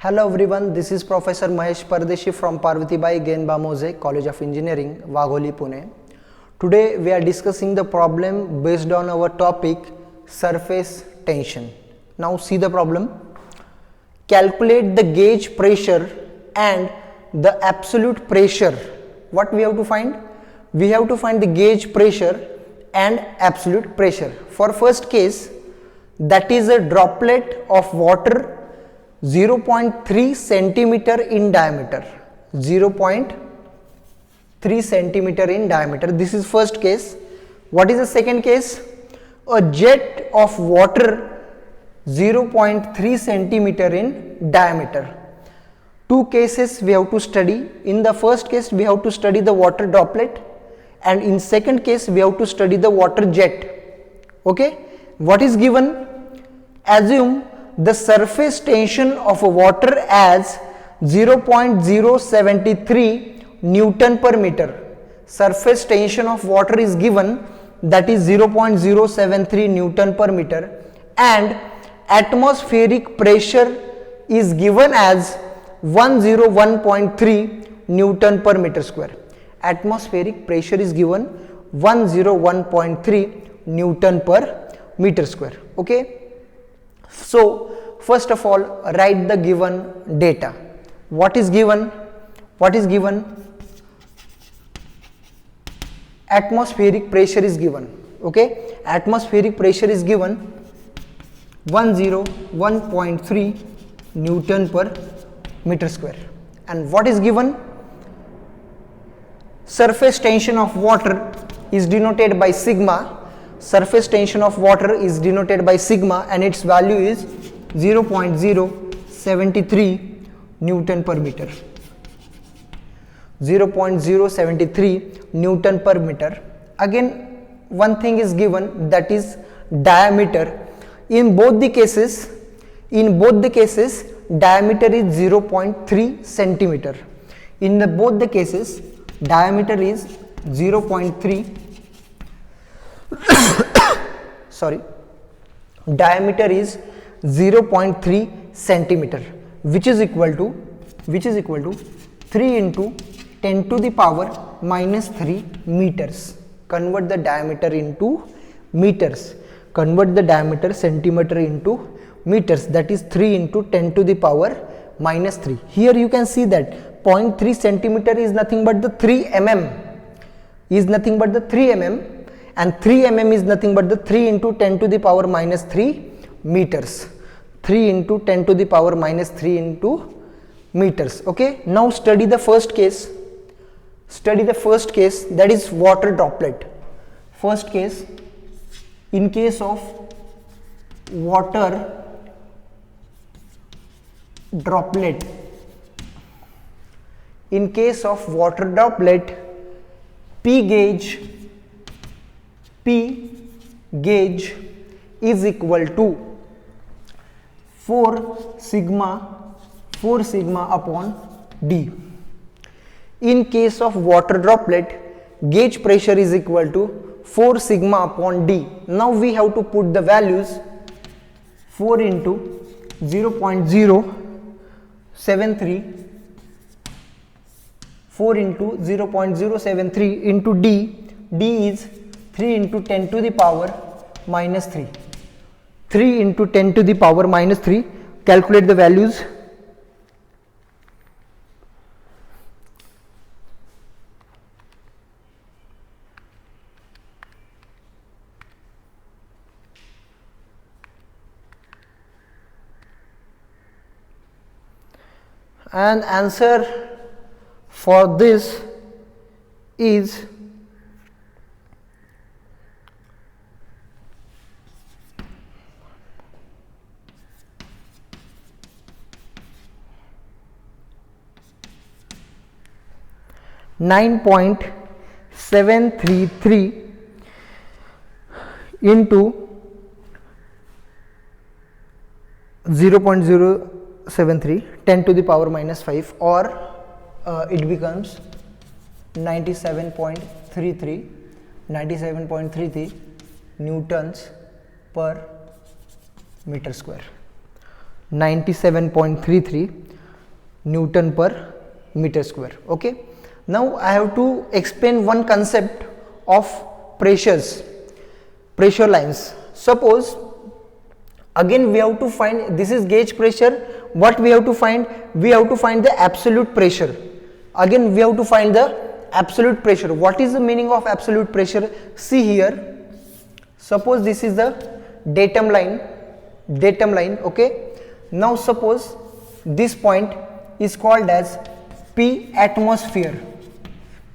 Hello everyone, this is Professor Mahesh Pardeshi from Parvatibai Genba Mose College of Engineering, Wagholi, Pune. Today we are discussing the problem based on our topic surface tension. Now see the problem. Calculate the gauge pressure and the absolute pressure. What we have to find? We have to find the gauge pressure and absolute pressure. For first case, that is a droplet of water 0.3 centimeter in diameter. 0.3 centimeter in diameter. This is first case. What is the second case? A jet of water 0.3 centimeter in diameter. Two cases we have to study. In the first case we have to study the water droplet, and in second case we have to study the water jet. Okay, what is given? Assume the surface tension of water as 0.073 Newton per meter. Surface tension of water is given, that is 0.073 Newton per meter, and atmospheric pressure is given as 101.3 Newton per meter square. Atmospheric pressure is given 101.3 Newton per meter square. Okay. So first of all, write the given data. What is given? What is given? Atmospheric pressure is given. Okay, atmospheric pressure is given 101.3 Newton per meter square. And what is given? Surface tension of water is denoted by sigma. Surface tension of water is denoted by sigma, and its value is 0.073 Newton per meter. 0.073 Newton per meter. Again, one thing is given, that is diameter. In both the cases, diameter is 0.3 centimeter. In both the cases, diameter is 0.3 diameter is 0.3 centimeter, which is equal to 3 into 10 to the power minus 3 meters. Convert the diameter into meters. Convert the diameter centimeter into meters, that is 3 into 10 to the power minus 3. Here you can see that 0.3 centimeter is nothing but the 3 mm. And 3 mm is nothing but the 3 into 10 to the power minus 3 meters. 3 into 10 to the power minus 3 into meters. Okay, now study the first case. That is water droplet. First case, in case of water droplet. In case of water droplet, P gauge is equal to 4 sigma upon D. In case of water droplet, gauge pressure is equal to 4 sigma upon D. Now we have to put the values. 4 into 0.073, 4 into 0.073 into D. D is 3 into 10 to the power minus 3. 3 into 10 to the power minus 3. Calculate the values. And answer for this is 9.733 into 0.073 10 to the power minus 5, or it becomes 97.33 newtons per meter square. 97.33 Newton per meter square. Okay, now I have to explain one concept of pressure lines. Suppose again we have to find, this is gauge pressure. What we have to find? We have to find the absolute pressure. Again we have to find the absolute pressure. What is the meaning of absolute pressure? See here, suppose this is the datum line. Okay, now suppose this point is called as P atmosphere.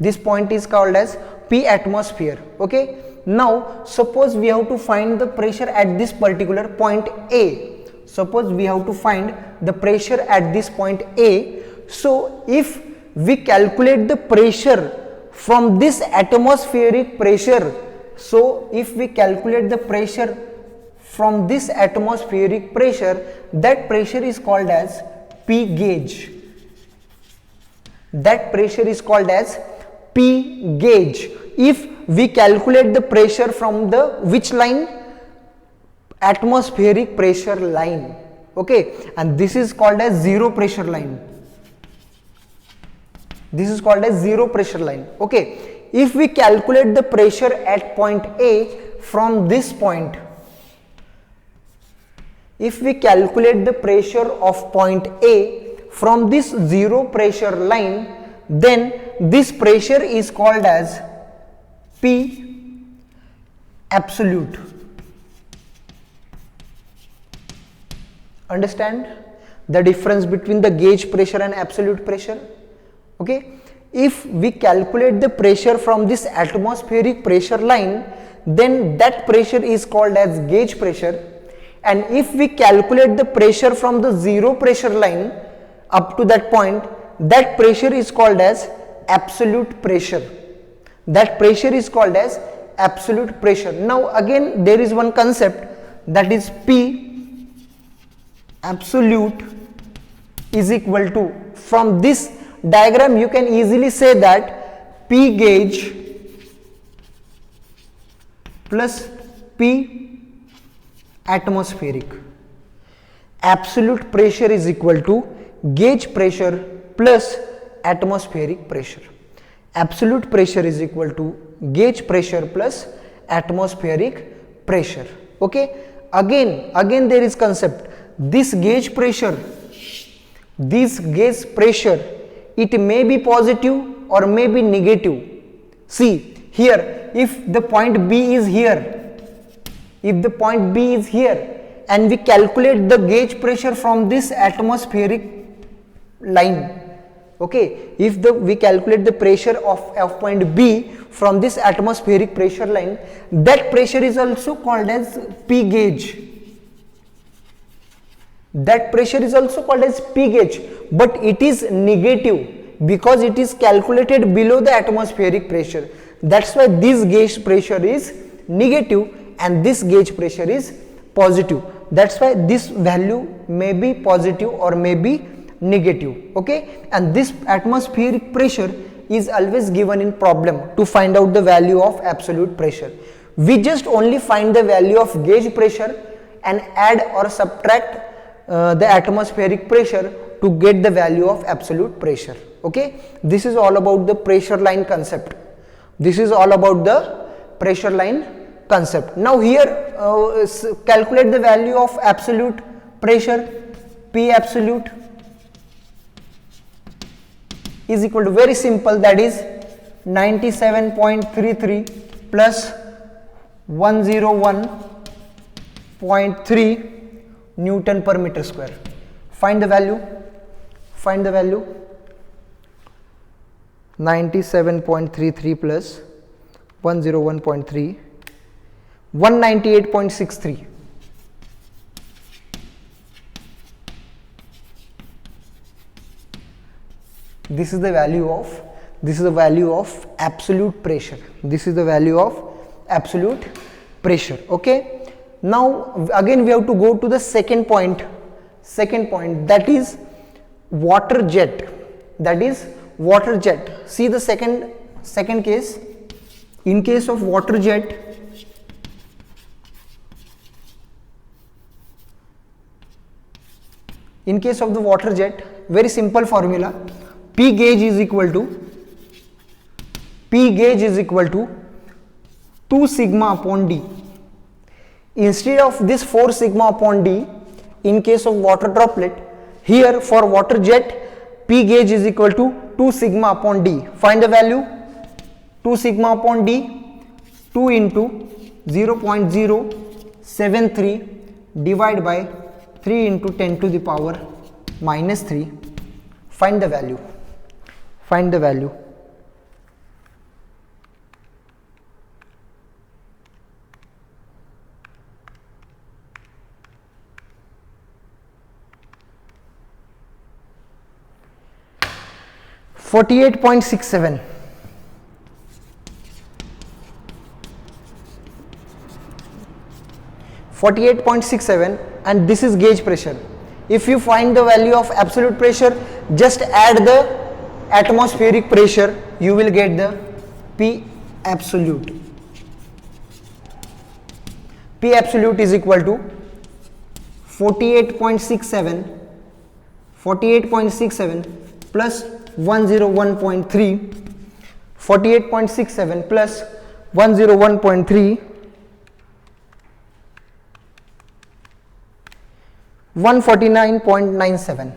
This point is called as P atmosphere. Okay, now suppose we have to find the pressure at this particular point A. Suppose we have to find the pressure at this point A. So if we calculate the pressure from this atmospheric pressure, so if we calculate the pressure from this atmospheric pressure, that pressure is called as P gauge. That pressure is called as P gauge. If we calculate the pressure from the which line? Atmospheric pressure line. Okay, and this is called as zero pressure line. This is called as zero pressure line. Okay, if we calculate the pressure at point A from this point, if we calculate the pressure of point A from this zero pressure line, then this pressure is called as P absolute. Understand the difference between the gauge pressure and absolute pressure? Okay, if we calculate the pressure from this atmospheric pressure line, then that pressure is called as gauge pressure. And if we calculate the pressure from the zero pressure line up to that point, that pressure is called as absolute pressure. That pressure is called as absolute pressure. Now again there is one concept, that is P absolute is equal to, from this diagram you can easily say that P gauge plus P atmospheric. Absolute pressure is equal to gauge pressure plus atmospheric pressure. Absolute pressure is equal to gauge pressure plus atmospheric pressure. Okay, again there is concept, this gauge pressure, it may be positive or may be negative. See here, if the point B is here, and we calculate the gauge pressure from this atmospheric line, okay, if we calculate the pressure of point B from this atmospheric pressure line, that pressure is also called as P gauge. That pressure is also called as P gauge, but it is negative because it is calculated below the atmospheric pressure. That's why this gauge pressure is negative and this gauge pressure is positive. That's why this value may be positive or may be negative. Okay, and this atmospheric pressure is always given in problem to find out the value of absolute pressure. We just only find the value of gauge pressure and add or subtract the atmospheric pressure to get the value of absolute pressure. Okay, this is all about the pressure line concept. This is all about the pressure line concept. Now here calculate the value of absolute pressure. P absolute is equal to, very simple, that is 97.33 plus 101.3 Newton per meter square. Find the value. 97.33 plus 101.3, 198.63. This is the value of absolute pressure. This is the value of absolute pressure. Okay, now again we have to go to the second point, that is water jet. See the second case. In case of water jet, In case of the water jet, very simple formula, P gauge is equal to 2 sigma upon D. Instead of this 4 sigma upon D, in case of water droplet, here for water jet, P gauge is equal to 2 sigma upon D. Find the value. 2 sigma upon D, 2 into 0.073 divided by 3 into 10 to the power minus 3. Find the value. Find the value. .67. And this is gauge pressure. If you find the value of absolute pressure, just add the atmospheric pressure, you will get the P absolute. P absolute is equal to 48.67 plus 101.3, 48.67 plus 101.3, 149.97,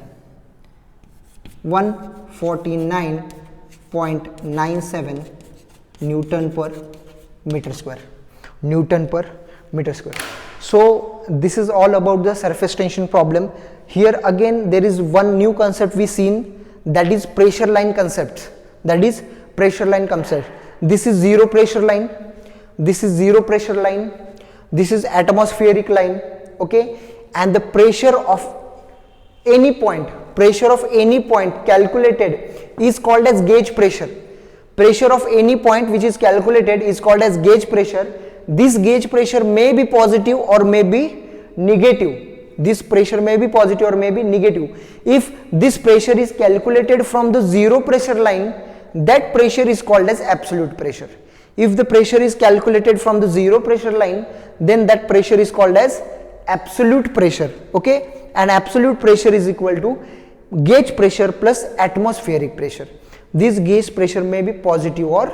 149.97 Newton per meter square. Newton per meter square. So this is all about the surface tension problem. Here again there is one new concept we seen, that is pressure line concept. This is zero pressure line, this is zero pressure line, this is atmospheric line, okay, and the pressure of any point calculated is called as gauge pressure. Pressure of any point which is calculated is called as gauge pressure. This gauge pressure may be positive or may be negative. This pressure may be positive or may be negative. If this pressure is calculated from the zero pressure line, that pressure is called as absolute pressure. If the pressure is calculated from the zero pressure line, then that pressure is called as absolute pressure, okay, and absolute pressure is equal to gauge pressure plus atmospheric pressure. This gauge pressure may be positive or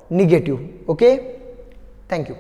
negative, okay. Thank you.